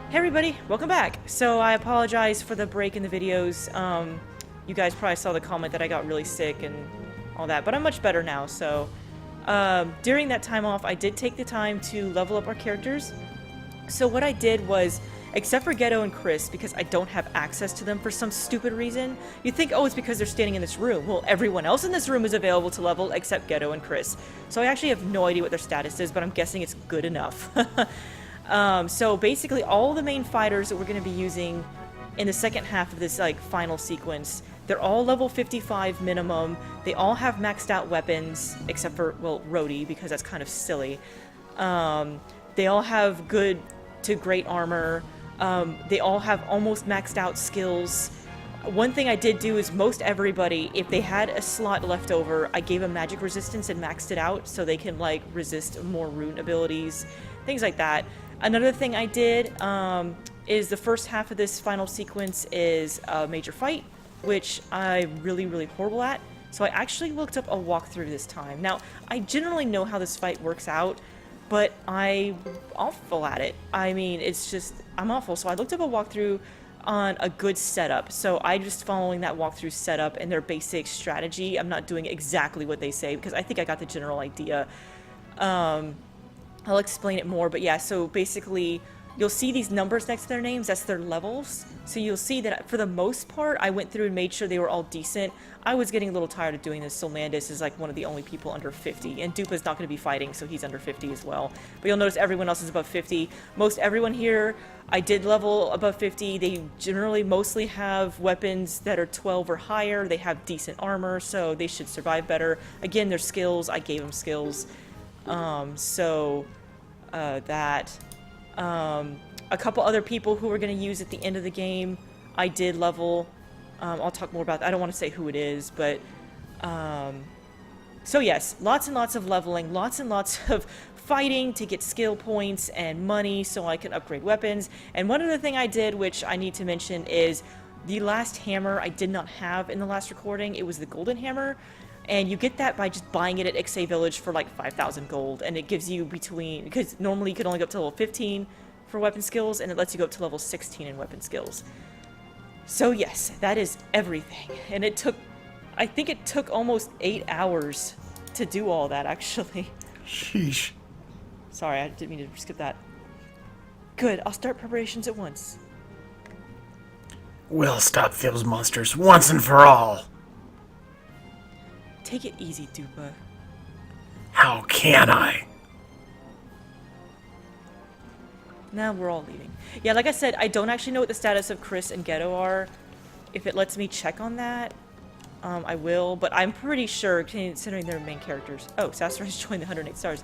Hey everybody, welcome back. So I apologize for the break in the videos. You guys probably saw the comment that I got really sick and all that, but I'm much better now. So during that time off, I did take the time to level up our characters. So what I did was, except for Ghetto and Chris, because I don't have access to them for some stupid reason, you'd think, oh, it's because they're standing in this room. Well, everyone else in this room is available to level except Ghetto and Chris. So I actually have no idea what their status is, but I'm guessing it's good enough. So basically all the main fighters that we're going to be using in the second half of this final sequence, they're all level 55 minimum. They all have maxed out weapons, except for, well, Rhodey, because that's kind of silly. They all have good to great armor. They all have almost maxed out skills. One thing I did do is most everybody, if they had a slot left over, I gave them magic resistance and maxed it out so they can resist more rune abilities, things like that. Another thing I did is the first half of this final sequence is a major fight, which I'm really horrible at. So I actually looked up a walkthrough this time. Now, I generally know how this fight works out, but I'm awful at it. I mean, it's just, I'm awful. So I looked up a walkthrough on a good setup. So I'm just following that walkthrough setup and their basic strategy. I'm not doing exactly what they say because I think I got the general idea. I'll explain it more, but yeah, so basically you'll see these numbers next to their names, that's their levels. So you'll see that for the most part, I went through and made sure they were all decent. I was getting a little tired of doing this, so Landis is one of the only people under 50, and Dupa's not going to be fighting, so he's under 50 as well. But you'll notice everyone else is above 50. Most everyone here, I did level above 50. They generally mostly have weapons that are 12 or higher. They have decent armor, so they should survive better. Again, their skills, I gave them skills. A couple other people who we're going to use at the end of the game, I did level. I'll talk more about that. I don't want to say who it is, but so yes, lots and lots of leveling, lots and lots of fighting to get skill points and money so I can upgrade weapons. And one other thing I did, which I need to mention, is the last hammer I did not have in the last recording. It was the golden hammer. And you get that by just buying it at Ixay Village for 5,000 gold. And it gives you because normally you could only go up to level 15 for weapon skills, and it lets you go up to level 16 in weapon skills. So yes, that is everything. And I think it took almost 8 hours to do all that, actually. Sheesh. Sorry, I didn't mean to skip that. Good, I'll start preparations at once. We'll stop those monsters once and for all. Take it easy, Dupa. How can I? Now we're all leaving. Yeah, like I said, I don't actually know what the status of Chris and Ghetto are. If it lets me check on that, I will. But I'm pretty sure, considering they're main characters. Oh, Sasarai's joined the 108 stars.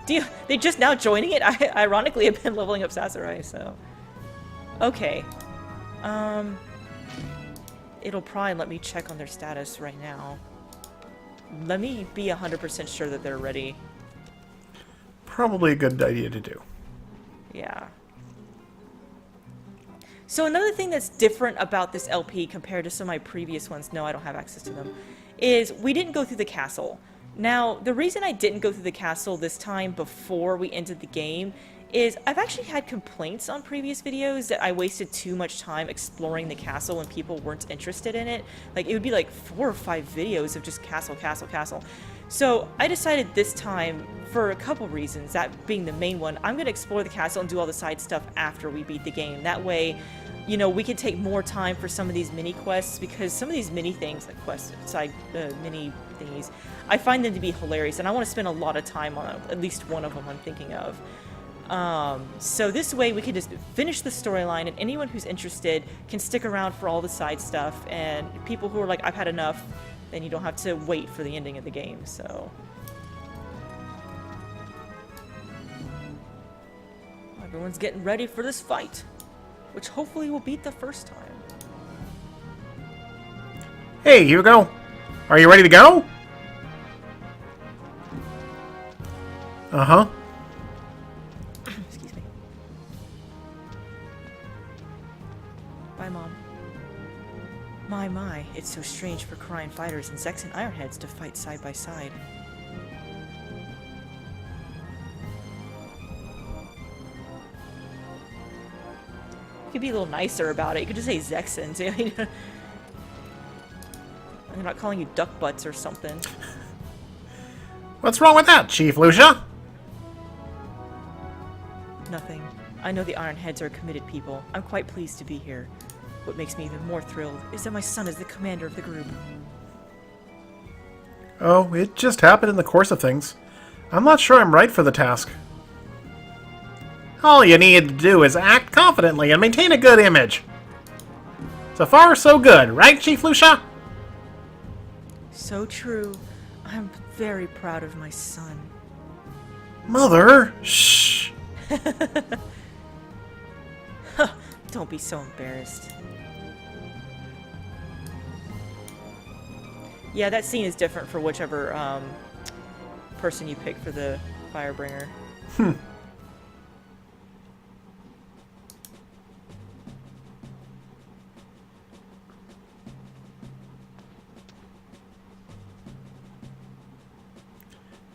They just now joining it? I ironically have been leveling up Sasarai, so... Okay. It'll probably let me check on their status right now. Let me be 100% sure that they're ready. Probably a good idea to do. Yeah. So another thing that's different about this LP compared to some of my previous ones, no, I don't have access to them, is we didn't go through the castle. Now, the reason I didn't go through the castle this time before we entered the game is I've actually had complaints on previous videos that I wasted too much time exploring the castle when people weren't interested in it. It would be 4 or 5 videos of just castle, castle, castle. So I decided this time, for a couple reasons, that being the main one, I'm going to explore the castle and do all the side stuff after we beat the game. That way, you know, we can take more time for some of these mini quests, because some of these mini things, mini thingies, I find them to be hilarious, and I want to spend a lot of time on at least one of them I'm thinking of. So this way we can just finish the storyline, and anyone who's interested can stick around for all the side stuff, and people who are like, I've had enough, then you don't have to wait for the ending of the game, so. Everyone's getting ready for this fight, which hopefully will beat the first time. Hey, here we go. Are you ready to go? Uh-huh. Excuse me. Bye, Mom. My, it's so strange for Kharian fighters and Zexan Ironheads to fight side by side. could be a little nicer about it. You could just say Zexans. And they're not calling you duck butts or something. What's wrong with that, Chief Lucia? Nothing. I know the Ironheads are committed people. I'm quite pleased to be here. What makes me even more thrilled is that my son is the commander of the group. Oh, it just happened in the course of things. I'm not sure I'm right for the task. All you need to do is act confidently and maintain a good image. So far, so good, right, Chief Lucia? So true. I'm very proud of my son. Mother, shh. Don't be so embarrassed. Yeah, that scene is different for whichever person you pick for the Firebringer.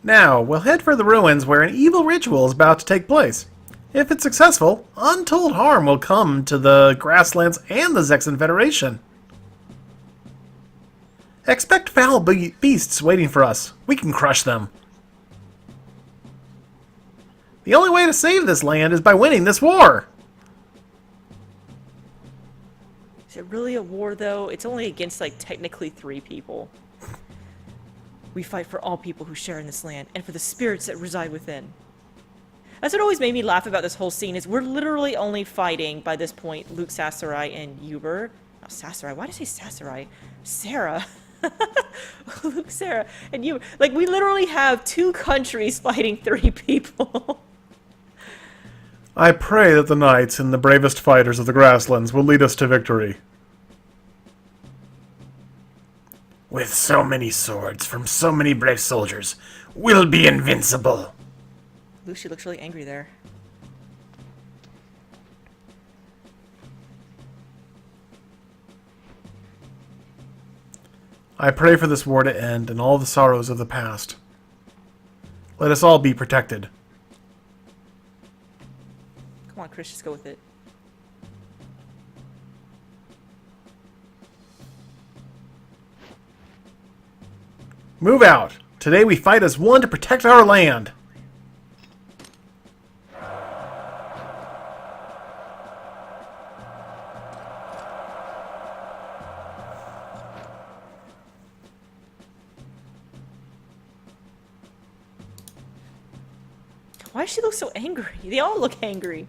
Now, we'll head for the ruins where an evil ritual is about to take place. If it's successful, untold harm will come to the Grasslands and the Zexan Federation. Expect foul beasts waiting for us. We can crush them. The only way to save this land is by winning this war. Is it really a war, though? It's only against, like, technically 3 people. We fight for all people who share in this land, and for the spirits that reside within. That's what always made me laugh about this whole scene, is we're literally only fighting, by this point, Luke Sasarai and Uber. Not Sasarai, why did I say Sasarai? Sarah. Luke, Sarah, and you. Like, we literally have 2 countries fighting 3 people. I pray that the knights and the bravest fighters of the Grasslands will lead us to victory. With so many swords from so many brave soldiers, we'll be invincible. Lucy looks really angry there. I pray for this war to end and all the sorrows of the past. Let us all be protected. Come on, Chris, just go with it. Move out! Today we fight as one to protect our land! Why does she look so angry? They all look angry.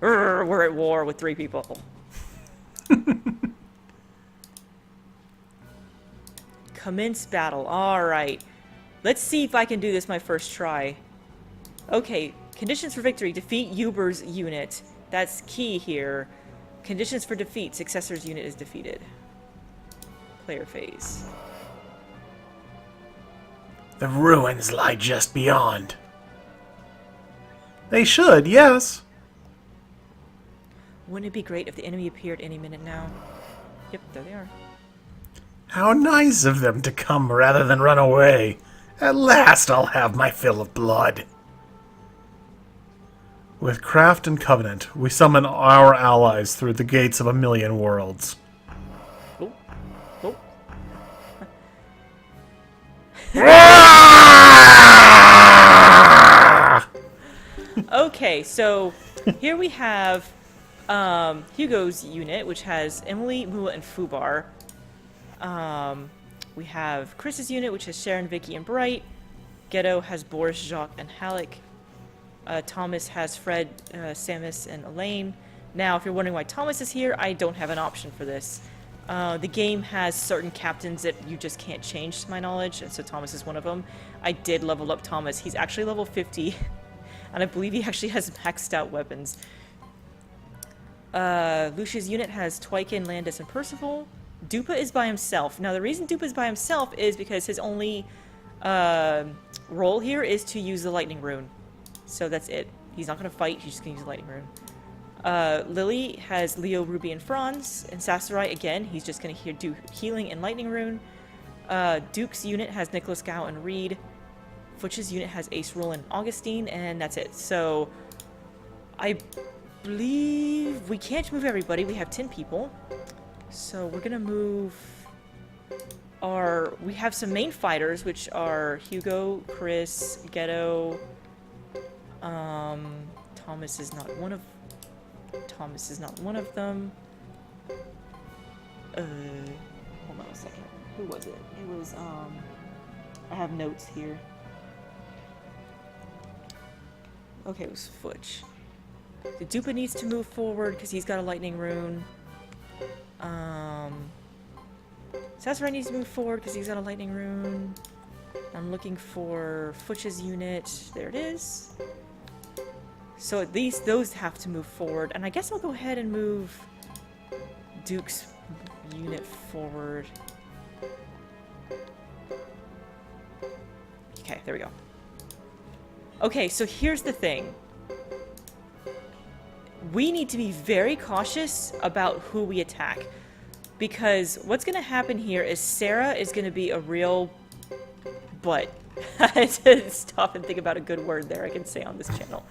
Urgh, we're at war with 3 people. Commence battle. Alright. Let's see if I can do this my first try. Okay, conditions for victory. Defeat Uber's unit. That's key here. Conditions for defeat. Successor's unit is defeated. Player phase. The ruins lie just beyond. They should, yes. Wouldn't it be great if the enemy appeared any minute now? Yep, there they are. How nice of them to come rather than run away. At last I'll have my fill of blood. With craft and covenant, we summon our allies through the gates of 1,000,000 worlds. Oh. Oh. Okay, so here we have Hugo's unit, which has Emily, Mula, and Fubar. We have Chris's unit, which has Sharon, Vicky, and Bright. Ghetto has Boris, Jacques, and Halleck. Thomas has Fred, Samus, and Elaine. Now, if you're wondering why Thomas is here, I don't have an option for this. The game has certain captains that you just can't change, to my knowledge, and so Thomas is one of them. I did level up Thomas. He's actually level 50, and I believe he actually has maxed out weapons. Lucia's unit has Twykin, Landis, and Percival. Dupa is by himself. Now, the reason Dupa is by himself is because his only role here is to use the lightning rune. So that's it. He's not going to fight, he's just going to use the lightning rune. Lily has Leo, Ruby, and Franz. And Sasarai, again, he's just going to do healing and lightning rune. Duke's unit has Nicholas, Gao, and Reed. Futch's unit has Ace, Roland, and Augustine, and that's it. So, I believe we can't move everybody. We have 10 people. So we're gonna move we have some main fighters, which are Hugo, Chris, Ghetto, Thomas is not one of them. Hold on a second. Who was it? It was, I have notes here. Okay, it was Futch. The Dupa needs to move forward because he's got a lightning rune. Sassurai needs to move forward because he's got a lightning rune. I'm looking for Futch's unit. There it is. So at least those have to move forward. And I guess I'll go ahead and move Duke's unit forward. Okay, there we go. Okay, so here's the thing. We need to be very cautious about who we attack. Because what's going to happen here is Sarah is going to be a real butt. I had to stop and think about a good word there I can say on this channel.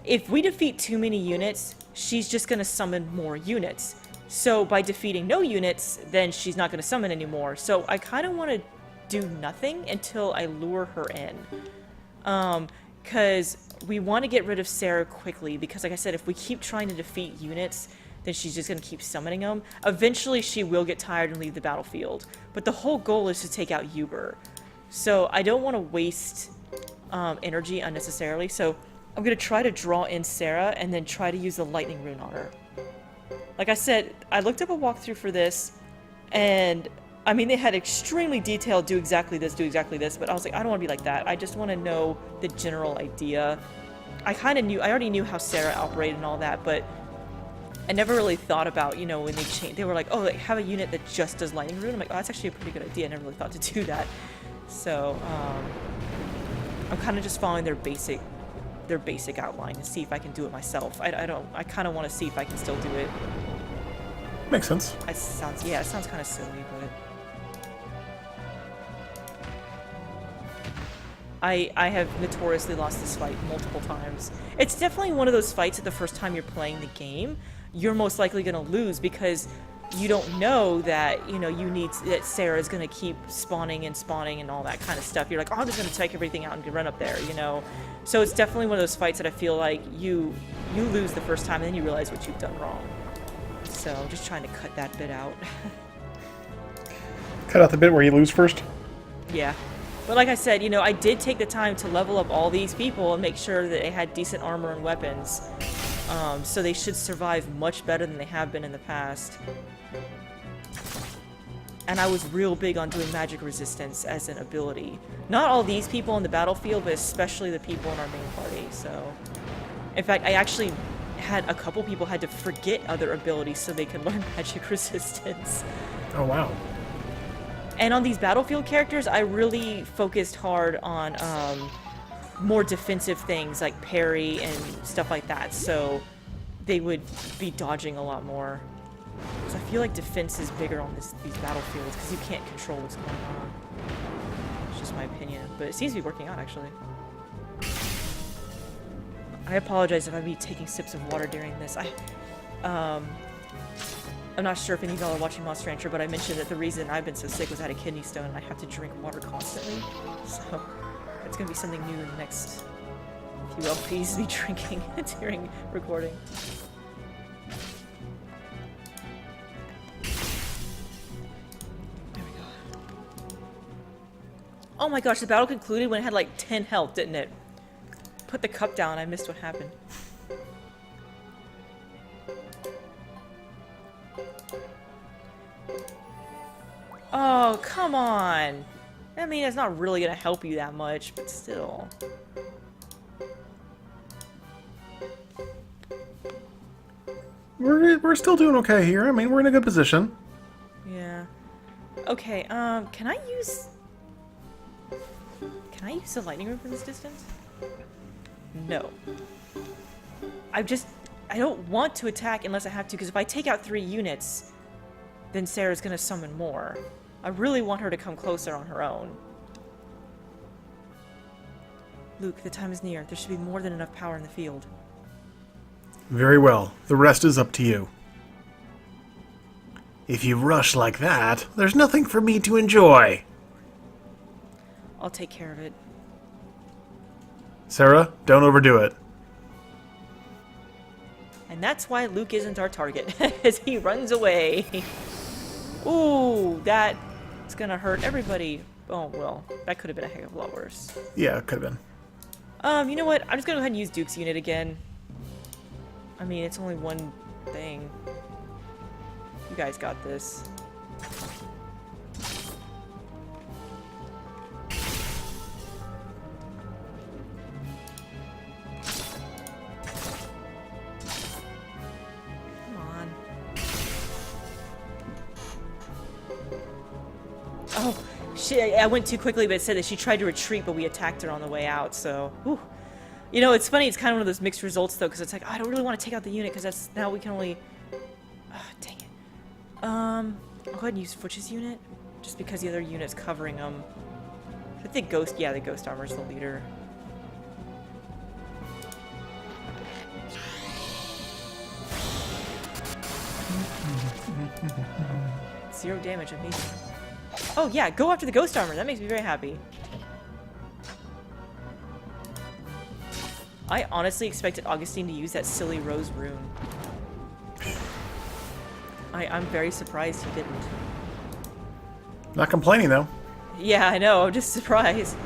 If we defeat too many units, she's just going to summon more units. So by defeating no units, then she's not going to summon anymore. So I kind of want to do nothing until I lure her in. Because we want to get rid of Sarah quickly. Because like I said, if we keep trying to defeat units, then she's just going to keep summoning them. Eventually, she will get tired and leave the battlefield. But the whole goal is to take out Uber. So I don't want to waste energy unnecessarily. So I'm going to try to draw in Sarah and then try to use the lightning rune on her. Like I said, I looked up a walkthrough for this. And, I mean, they had extremely detailed do exactly this. But I was like, I don't want to be like that. I just want to know the general idea. I already knew how Sarah operated and all that. But I never really thought about, you know, when they changed, they were like, oh, like, have a unit that just does lightning rune. I'm like, oh, that's actually a pretty good idea. I never really thought to do that. So, I'm kind of just following their basic outline and see if I can do it myself. I kind of want to see if I can still do it. Makes sense. It sounds kind of silly, but I have notoriously lost this fight multiple times. It's definitely one of those fights that the first time you're playing the game, you're most likely going to lose because you don't know that, you know, that Sarah's going to keep spawning and all that kind of stuff. You're like, oh, I'm just going to take everything out and run up there, you know? So it's definitely one of those fights that I feel like you lose the first time and then you realize what you've done wrong. So I'm just trying to cut that bit out. Cut out the bit where you lose first? Yeah. But like I said, you know, I did take the time to level up all these people and make sure that they had decent armor and weapons. So they should survive much better than they have been in the past. And I was real big on doing magic resistance as an ability. Not all these people on the battlefield, but especially the people in our main party, so... In fact, I actually had a couple people had to forget other abilities so they could learn magic resistance. Oh, wow. And on these battlefield characters, I really focused hard on more defensive things like parry and stuff like that, so they would be dodging a lot more. So I feel like defense is bigger on these battlefields because you can't control what's going on. It's just my opinion, but it seems to be working out actually. I apologize if I be taking sips of water during this. I'm not sure if any of y'all are watching Monster Rancher, but I mentioned that the reason I've been so sick was I had a kidney stone and I have to drink water constantly. So it's going to be something new in the next few LPs me drinking during recording. There we go. Oh my gosh, the battle concluded when it had like 10 health, didn't it? Put the cup down, I missed what happened. Oh, come on. I mean, it's not really going to help you that much, but still. We're still doing okay here. I mean, we're in a good position. Yeah. Okay, can I use the lightning rune from this distance? No. I don't want to attack unless I have to, because if I take out 3 units, then Sarah's going to summon more. I really want her to come closer on her own. Luke, the time is near. There should be more than enough power in the field. Very well. The rest is up to you. If you rush like that, there's nothing for me to enjoy. I'll take care of it. Sarah, don't overdo it. And that's why Luke isn't our target, as he runs away. Ooh, that's gonna hurt everybody. Oh, well, that could have been a heck of a lot worse. Yeah, it could have been. You know what? I'm just gonna go ahead and use Duke's unit again. I mean, it's only one thing. You guys got this. Come on. Oh, shit, I went too quickly, but it said that she tried to retreat, but we attacked her on the way out, so... Whew. You know, it's funny, it's kind of one of those mixed results, though, because it's like, oh, I don't really want to take out the unit, because that's... Now we can only... Oh, dang it. I'll go ahead and use Futch's unit, just because the other unit's covering them. I think Ghost... Yeah, the Ghost Armor's the leader. Zero damage, amazing. Oh, yeah, go after the Ghost Armor. That makes me very happy. I honestly expected Augustine to use that silly Rose Rune. I'm very surprised he didn't. Not complaining, though. Yeah, I know. I'm just surprised.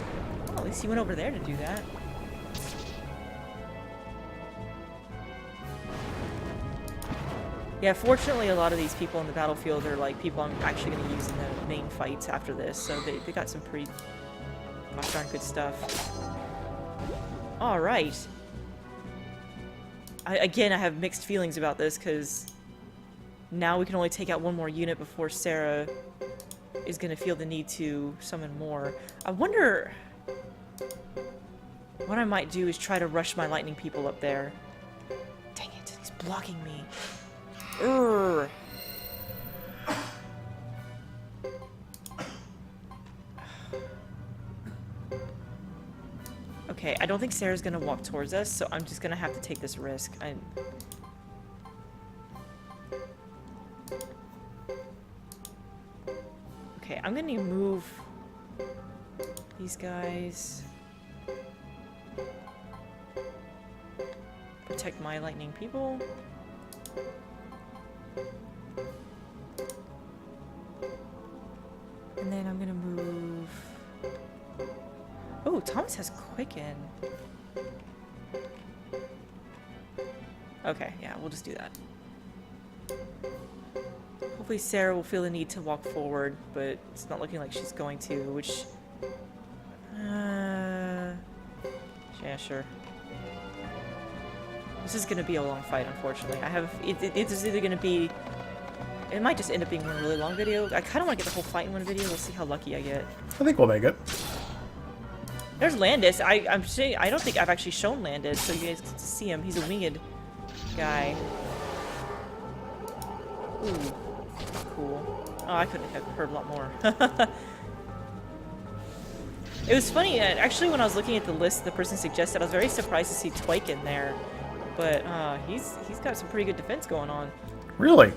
Well, at least he went over there to do that. Yeah, fortunately, a lot of these people in the battlefield are like people I'm actually going to use in the main fights after this, so they got some pretty gosh darn good stuff. Alright. Again, I have mixed feelings about this, because now we can only take out one more unit before Sarah is going to feel the need to summon more. I wonder... What I might do is try to rush my lightning people up there. Dang it, he's blocking me. Urgh. Okay, I don't think Sarah's gonna walk towards us, so I'm just gonna have to take this risk. Okay, I'm gonna move these guys. Protect my lightning people. And then I'm gonna move... Oh, Thomas has Quicken. Okay, yeah, we'll just do that. Hopefully Sarah will feel the need to walk forward, but it's not looking like she's going to, which... yeah, sure. This is gonna be a long fight, unfortunately. It's either gonna be... It might just end up being one really long video. I kind of want to get the whole fight in one video. We'll see how lucky I get. I think we'll make it. There's Landis. I don't think I've actually shown Landis, so you guys get to see him. He's a winged guy. Ooh, cool. Oh, I couldn't have heard a lot more. It was funny. Actually, when I was looking at the list the person suggested, I was very surprised to see Twike in there. But he's got some pretty good defense going on. Really?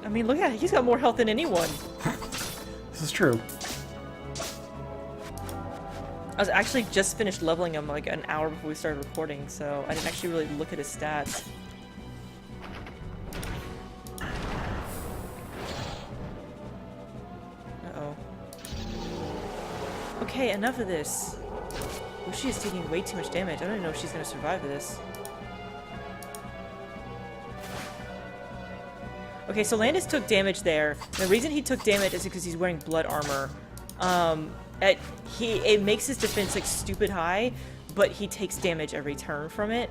I mean, look at it. He's got more health than anyone. This is true. I was actually just finished leveling him like an hour before we started recording, so I didn't actually really look at his stats. Uh-oh. Okay, enough of this. Oh, she is taking way too much damage. I don't even know if she's going to survive this. Okay, so Landis took damage there. The reason he took damage is because he's wearing blood armor. It makes his defense like stupid high, but he takes damage every turn from it.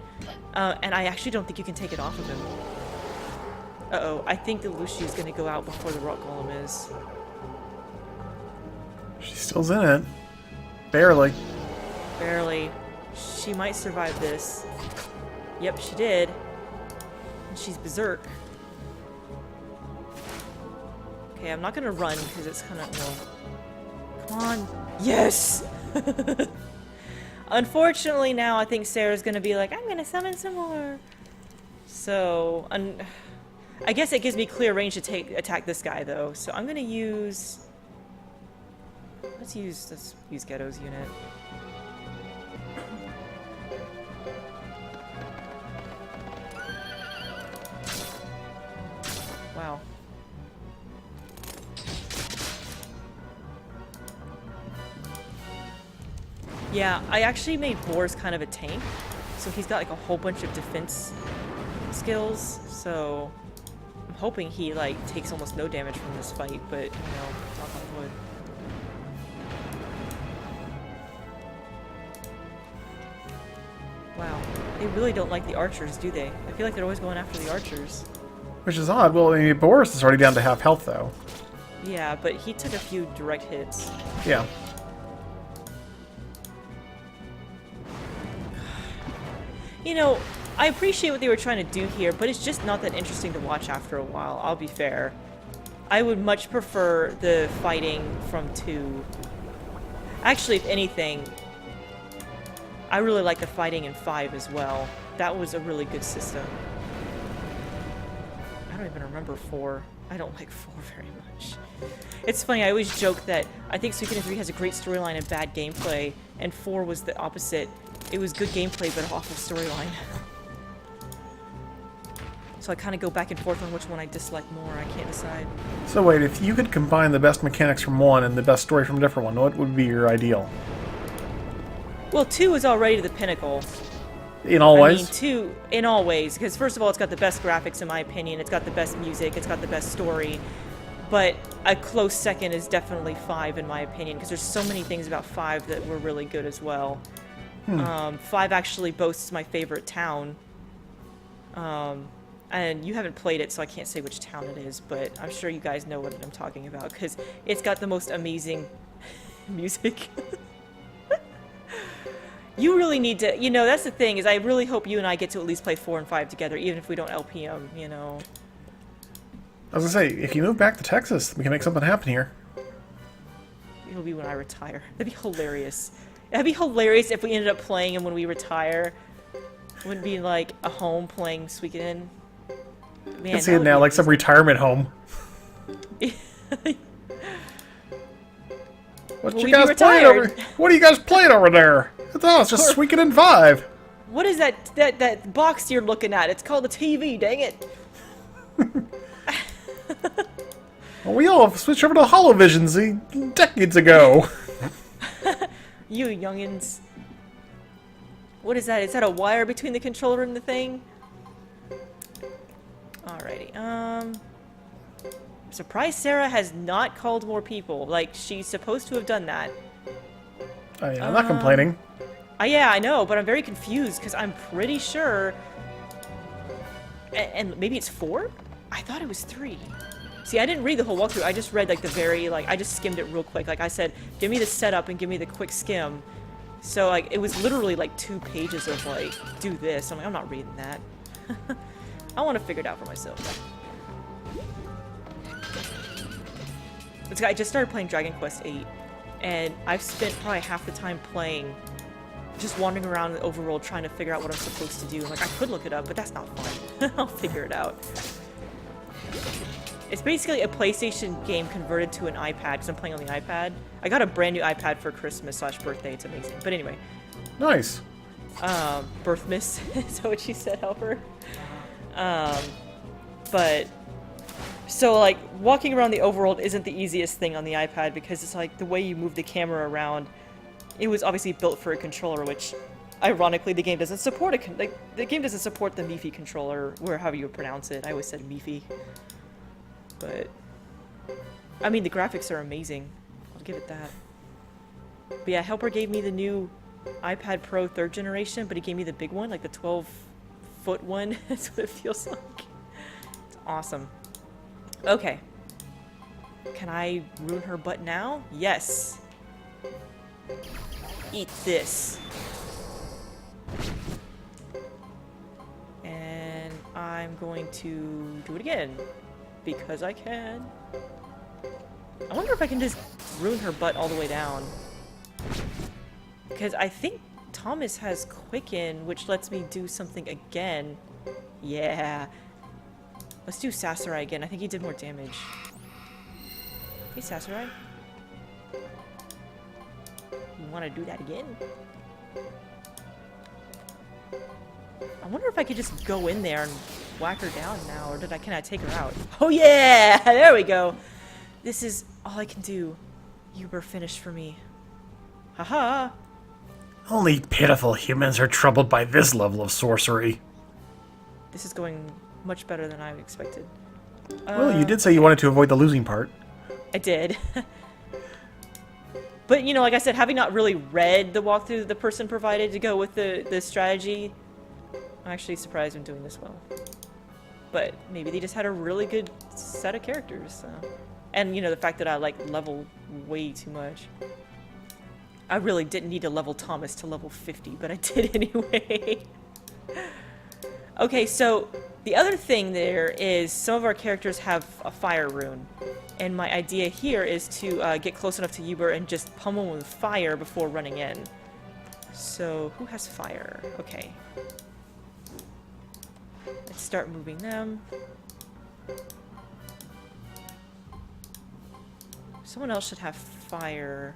And I actually don't think you can take it off of him. Uh-oh, I think the Lucy is going to go out before the Rock Golem is. She's still in it. Barely. Barely. She might survive this. Yep, she did. And she's berserk. Okay, I'm not gonna run because it's kind of, well, come on. Yes! Unfortunately now I think Sarah's gonna be like, I'm gonna summon some more. So, I guess it gives me clear range to attack this guy though. So I'm gonna use. Let's use Ghetto's unit. Wow. Yeah, I actually made Boris kind of a tank, so he's got like a whole bunch of defense skills, so I'm hoping he like takes almost no damage from this fight, but you know, knock on wood. Wow, they really don't like the archers, do they? I feel like they're always going after the archers. Which is odd. Well, I mean, Boris is already down to half health, though. Yeah, but he took a few direct hits. Yeah. You know, I appreciate what they were trying to do here, but it's just not that interesting to watch after a while, I'll be fair. I would much prefer the fighting from 2. Actually, if anything, I really like the fighting in 5 as well. That was a really good system. I don't even remember 4. I don't like 4 very much. It's funny, I always joke that I think Suikoden 3 has a great storyline and bad gameplay, and 4 was the opposite. It was good gameplay, but awful storyline. So I kind of go back and forth on which one I dislike more. I can't decide. So wait, if you could combine the best mechanics from one and the best story from a different one, what would be your ideal? Well, 2 is already the pinnacle. In all ways? I mean, 2, in all ways. Because first of all, it's got the best graphics, in my opinion. It's got the best music. It's got the best story. But a close second is definitely 5, in my opinion. Because there's so many things about 5 that were really good as well. 5 actually boasts my favorite town. And you haven't played it, so I can't say which town it is, but I'm sure you guys know what I'm talking about, because it's got the most amazing music. You really need to, you know, that's the thing, is I really hope you and I get to at least play 4 and 5 together, even if we don't LPM, you know. I was gonna say, if you move back to Texas, we can make something happen here. It'll be when I retire. That'd be hilarious. That'd be hilarious if we ended up playing him when we retire. Wouldn't be like a home playing Suikoden. Man, I can see it now, like some retirement home. What you guys playing over? What are you guys playing over there? It's just Suikoden 5. What is that box you're looking at? It's called a TV. Dang it! Well, we all switched over to Holovisions decades ago. You youngins. What is that? Is that a wire between the controller and the thing? Alrighty, surprised Sarah has not called more people. Like, she's supposed to have done that. Oh yeah, I'm not complaining. Yeah, I know, but I'm very confused, because I'm pretty sure... And maybe it's 4? I thought it was 3. See, I didn't read the whole walkthrough, I just read, like, the very, like, I just skimmed it real quick. Like I said, give me the setup and give me the quick skim. So, like, it was literally, like, 2 pages of, like, do this. I'm like, I'm not reading that. I want to figure it out for myself. I just started playing Dragon Quest VIII, and I've spent probably half the time playing, just wandering around the overworld trying to figure out what I'm supposed to do. I'm like, I could look it up, but that's not fun. I'll figure it out. It's basically a PlayStation game converted to an iPad, because I'm playing on the iPad. I got a brand new iPad for Christmas/birthday. It's amazing. But anyway. Nice. Birthmas. Is that what she said, Helper? But... So, like, walking around the overworld isn't the easiest thing on the iPad, because it's like, the way you move the camera around, it was obviously built for a controller, which, ironically, the game doesn't support the game doesn't support the Mifi controller, or however you pronounce it. I always said Mifi. But, I mean, the graphics are amazing. I'll give it that. But yeah, Helper gave me the new iPad Pro 3rd generation, but he gave me the big one, like the 12-foot one. That's what it feels like. It's awesome. Okay. Can I ruin her butt now? Yes. Eat this. And I'm going to do it again. Because I can. I wonder if I can just ruin her butt all the way down. Because I think Thomas has Quicken, which lets me do something again. Yeah. Let's do Sasarai again. I think he did more damage. Hey, Sasarai. You want to do that again? I wonder if I could just go in there and whack her down now, or can I take her out? Oh yeah! There we go! This is all I can do. You were finished for me. Haha! Only pitiful humans are troubled by this level of sorcery. This is going much better than I expected. Well, you did say you wanted to avoid the losing part. I did. But, you know, like I said, having not really read the walkthrough the person provided to go with the strategy, I'm actually surprised I'm doing this well. But maybe they just had a really good set of characters. So. And, you know, the fact that I, like, level way too much. I really didn't need to level Thomas to level 50, but I did anyway. Okay, so the other thing there is some of our characters have a fire rune. And my idea here is to get close enough to Uber and just pummel him with fire before running in. So, who has fire? Okay. Let's start moving them. Someone else should have fire.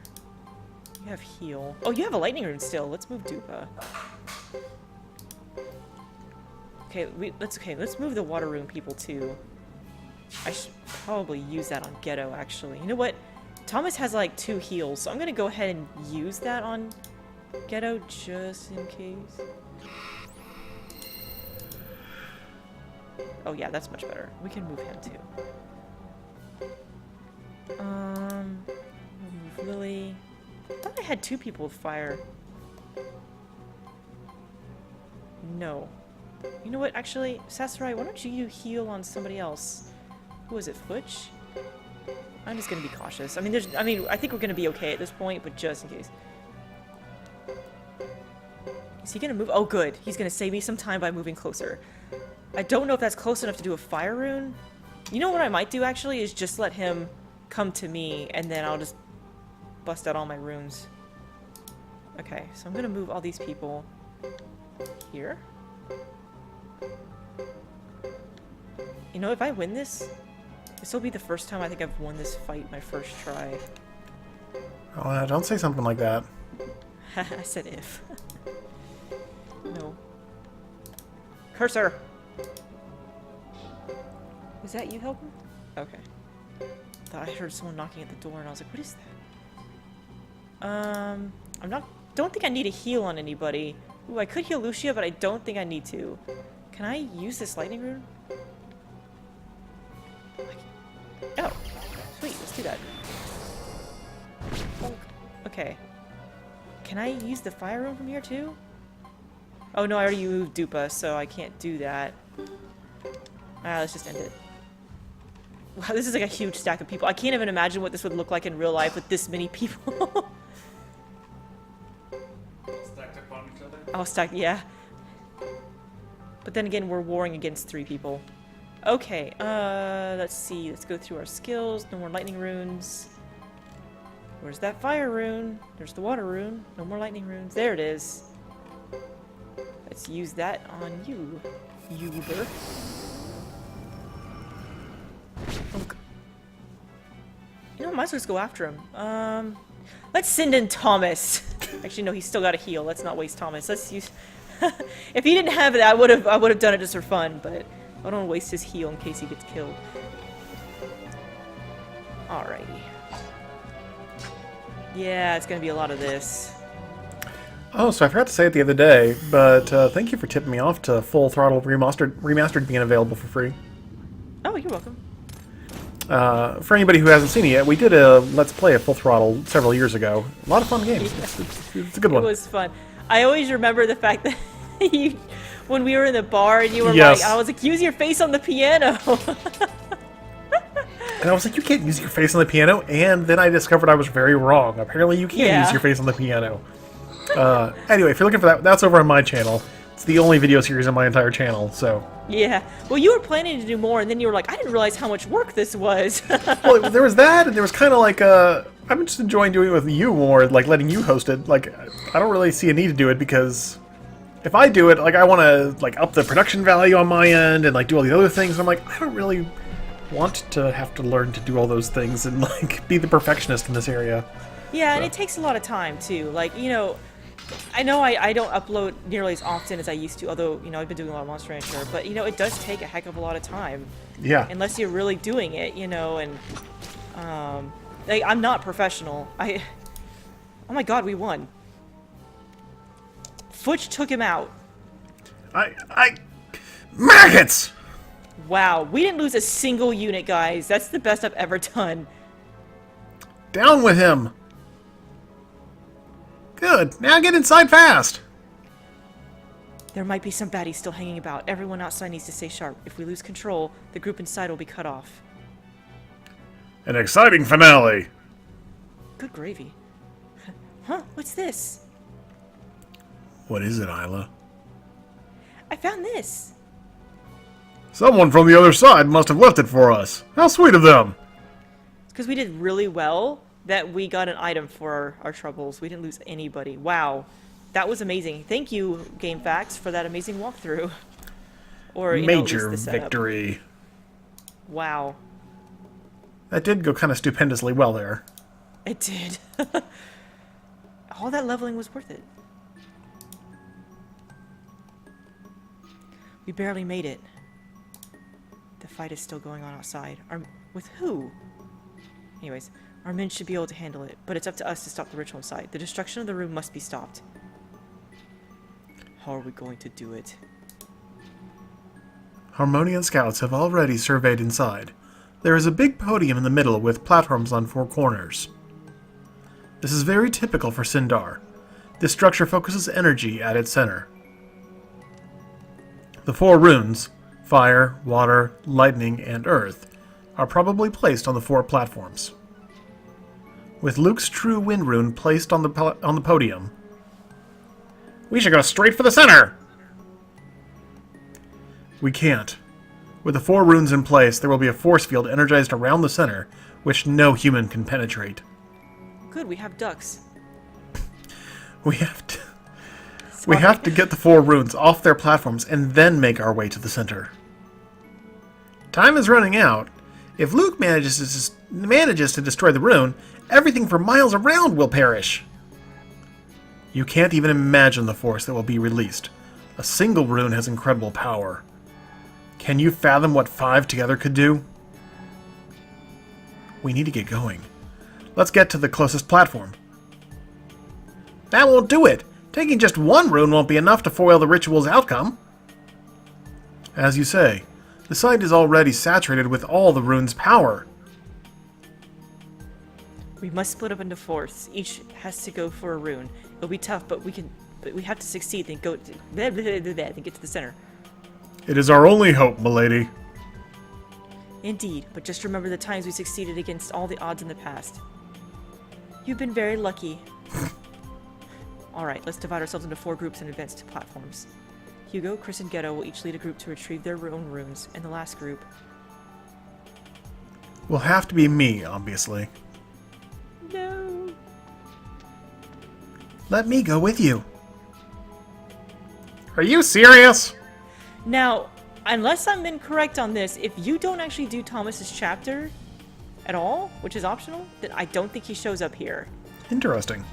You have heal. Oh, you have a lightning rune still. Let's move Dupa. Okay, let's move the water rune people too. I should probably use that on Ghetto, actually. You know what? Thomas has like 2 heals, so I'm gonna go ahead and use that on Ghetto just in case. Oh yeah, that's much better. We can move him too. We'll move Lily. I thought I had 2 people with fire. No. You know what, actually, Sasarai, why don't you heal on somebody else? Who is it, Futch? I'm just gonna be cautious. I mean, I think we're gonna be okay at this point, but just in case. Is he gonna move? Oh, good. He's gonna save me some time by moving closer. I don't know if that's close enough to do a fire rune. You know what I might do, actually, is just let him come to me, and then I'll just bust out all my runes. Okay, so I'm gonna move all these people here. You know, if I win this, this will be the first time I think I've won this fight my first try. Oh, don't say something like that. I said if. No. Cursor! Was that you helping? Okay. Thought I heard someone knocking at the door and I was like, what is that? Don't think I need a heal on anybody. Ooh, I could heal Lucia, but I don't think I need to. Can I use this lightning rune? Oh, sweet, let's do that. Okay. Can I use the fire rune from here too? Oh no, I already moved Dupa, so I can't do that. Let's just end it. Wow, this is like a huge stack of people. I can't even imagine what this would look like in real life with this many people. Stacked up on each other? Oh, stacked, yeah. But then again, we're warring against 3 people. Okay, let's see. Let's go through our skills. No more lightning runes. Where's that fire rune? There's the water rune. No more lightning runes. There it is. Let's use that on you, Uber. You know, I might as well just go after him. Let's send in Thomas. Actually, no, he's still got a heal. Let's not waste Thomas. Let's use... If he didn't have it, I would have done it just for fun, but I don't want to waste his heal in case he gets killed. Alrighty. Yeah, it's gonna be a lot of this. Oh, so I forgot to say it the other day, but thank you for tipping me off to Full Throttle Remastered being available for free. Oh, you're welcome. For anybody who hasn't seen it yet, we did a Let's Play of Full Throttle several years ago. A lot of fun games. Yeah. It's a good one. It was fun. I always remember the fact that when we were in the bar and you were Yes. like, I was like, use your face on the piano. And I was like, you can't use your face on the piano, and then I discovered I was very wrong. Apparently you can use your face on the piano. Anyway, if you're looking for that, that's over on my channel. It's the only video series on my entire channel, so... Yeah. Well, you were planning to do more, and then you were like, I didn't realize how much work this was. Well, there was that, and there was kind of like, I'm just enjoying doing it with you more, like letting you host it. Like, I don't really see a need to do it because if I do it, like, I want to, like, up the production value on my end and, like, do all the other things. I'm like, I don't really want to have to learn to do all those things and, like, be the perfectionist in this area. Yeah, So. and it takes a lot of time, too. Like, you know I don't upload nearly as often as I used to, although, you know, I've been doing a lot of Monster Rancher, but, you know, it does take a heck of a lot of time. Yeah. Unless you're really doing it, you know, and, like, I'm not professional. Oh my god, we won. Futch took him out. Maggots! Wow, we didn't lose a single unit, guys. That's the best I've ever done. Down with him! Good, now get inside fast! There might be some baddies still hanging about. Everyone outside needs to stay sharp. If we lose control, the group inside will be cut off. An exciting finale! Good gravy. Huh? What's this? What is it, Isla? I found this. Someone from the other side must have left it for us. How sweet of them! It's because we did really well that we got an item for our troubles. We didn't lose anybody. Wow. That was amazing. Thank you, GameFAQs, for that amazing walkthrough. Or, you know, at least Major the setup. victory. Wow. That did go kind of stupendously well there. It did. All that leveling was worth it. We barely made it. The fight is still going on outside. With who? Anyways, our men should be able to handle it, but it's up to us to stop the ritual inside. The destruction of the room must be stopped. How are we going to do it? Harmonian scouts have already surveyed inside. There is a big podium in the middle with platforms on 4 corners. This is very typical for Sindar. This structure focuses energy at its center. The 4 runes, fire, water, lightning, and earth, are probably placed on the 4 platforms. With Luke's True Wind rune placed on the podium. We should go straight for the center! We can't. With the 4 runes in place, there will be a force field energized around the center, which no human can penetrate. Good, we have ducks. We have to get the 4 runes off their platforms and then make our way to the center. Time is running out. If Luke manages to destroy the rune, everything for miles around will perish. You can't even imagine the force that will be released. A single rune has incredible power. Can you fathom what 5 together could do? We need to get going. Let's get to the closest platform. That won't do it! Taking just 1 rune won't be enough to foil the ritual's outcome. As you say, the site is already saturated with all the rune's power. We must split up into fourths. Each has to go for a rune. It'll be tough, but we have to succeed. Then get to the center. It is our only hope, milady. Indeed, but just remember the times we succeeded against all the odds in the past. You've been very lucky. Alright, let's divide ourselves into 4 groups and advance to platforms. Hugo, Chris, and Ghetto will each lead a group to retrieve their own runes, and the last group Will have to be me, obviously. No. Let me go with you. Are you serious? Now, unless I'm incorrect on this, if you don't actually do Thomas's chapter at all, which is optional, then I don't think he shows up here. Interesting.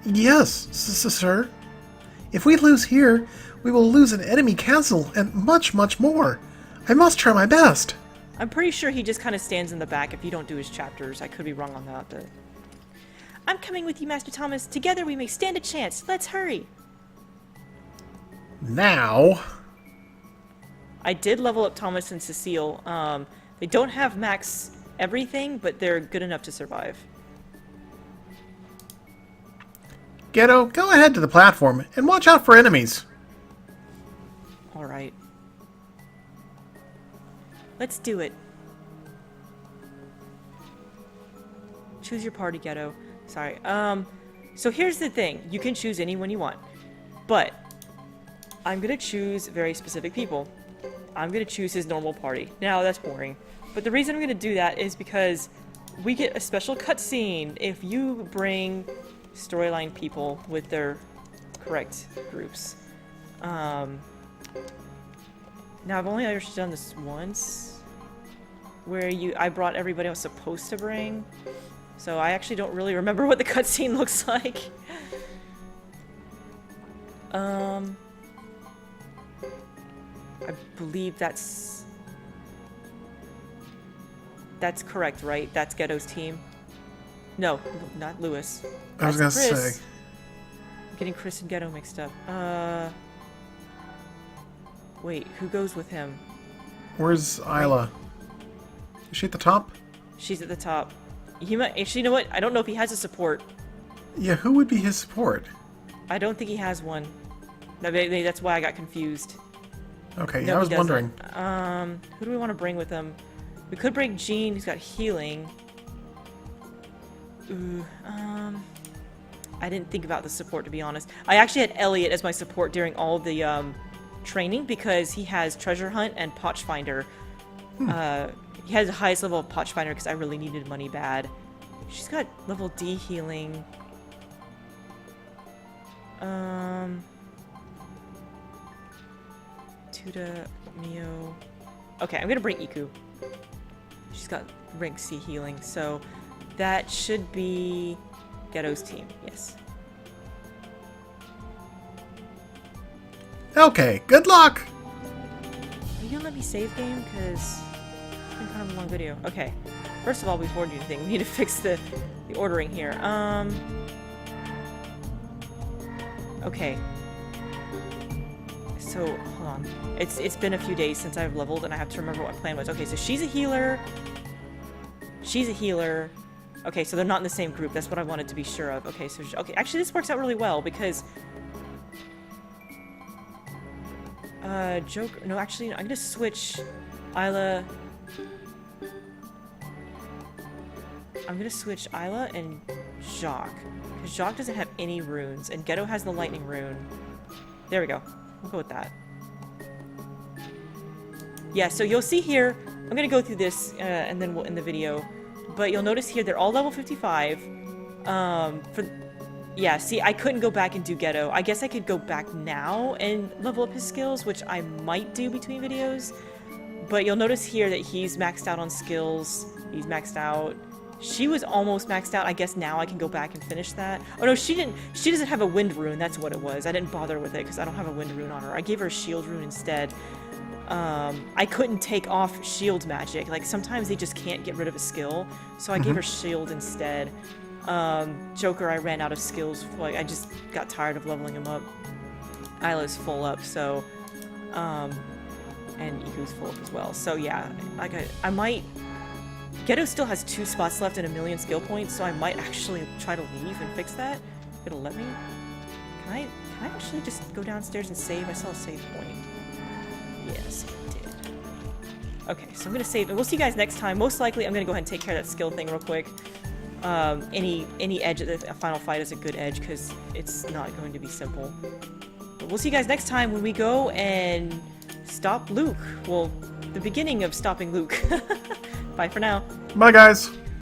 Yes, sir. If we lose here, we will lose an enemy castle and much, much more. I must try my best. I'm pretty sure he just kind of stands in the back if you don't do his chapters. I could be wrong on that, but... I'm coming with you, Master Thomas. Together we may stand a chance. Let's hurry. Now... I did level up Thomas and Cecile. They don't have max everything, but they're good enough to survive. Ghetto, go ahead to the platform and watch out for enemies. Alright. Let's do it. Choose your party, Ghetto. Sorry. So here's the thing. You can choose anyone you want. But I'm gonna choose very specific people. I'm gonna choose his normal party. Now, that's boring. But the reason I'm gonna do that is because we get a special cutscene if you bring storyline people with their correct groups. Now I've only ever done this once, where I brought everybody I was supposed to bring, so I actually don't really remember what the cutscene looks like. I believe that's correct, right? That's Ghetto's team. No, not Lewis. I was gonna say. I'm getting Chris and Ghetto mixed up. Wait, who goes with him? Where's Isla? Is she at the top? She's at the top. He might. Actually, you know what? I don't know if he has a support. Yeah, who would be his support? I don't think he has one. No, maybe that's why I got confused. Okay, No, I was he doesn't. wondering. Who do we want to bring with him? We could bring Jean, who's got healing. Ooh, I didn't think about the support, to be honest. I actually had Elliot as my support during all the training because he has Treasure Hunt and Potch Finder. He has the highest level of Potch Finder because I really needed money bad. She's got level D healing. Tuda, Mio. Okay, I'm gonna bring Iku. She's got rank C healing, so that should be Ghetto's team. Yes. Okay, good luck! Are you gonna let me save game? Because it's been kind of a long video. Okay. First of all, before we do anything, we need to fix the ordering here. Okay. So, hold on. It's been a few days since I've leveled, and I have to remember what my plan was. Okay, so she's a healer. She's a healer. Okay, so they're not in the same group. That's what I wanted to be sure of. Okay, so... Okay, actually, this works out really well, because... Joker... No, actually, I'm gonna switch Isla... I'm gonna switch Isla and Jacques. Because Jacques doesn't have any runes, and Ghetto has the lightning rune. There we go. We'll go with that. Yeah, so you'll see here... I'm gonna go through this, and then we'll end the video. But you'll notice here, they're all level 55. Yeah, see, I couldn't go back and do Ghetto. I guess I could go back now and level up his skills, which I might do between videos. But you'll notice here that he's maxed out on skills. He's maxed out. She was almost maxed out. I guess now I can go back and finish that. Oh no, she didn't. She doesn't have a wind rune. That's what it was. I didn't bother with it because I don't have a wind rune on her. I gave her a shield rune instead. I couldn't take off shield magic. Like, sometimes they just can't get rid of a skill. So I gave her shield instead. Joker, I ran out of skills. Like, I just got tired of leveling him up. Isla's full up, so... and Iku's full up as well. So yeah, I might... Ghetto still has 2 spots left and 1,000,000 skill points, so I might actually try to leave and fix that. It'll let me? Can I actually just go downstairs and save? I saw a save point. Yes, it did. Okay, so I'm gonna save, and we'll see you guys next time. Most likely, I'm gonna go ahead and take care of that skill thing real quick. Any edge at the final fight is a good edge, because it's not going to be simple. But we'll see you guys next time when we go and stop Luke. Well, the beginning of stopping Luke. Bye for now. Bye, guys.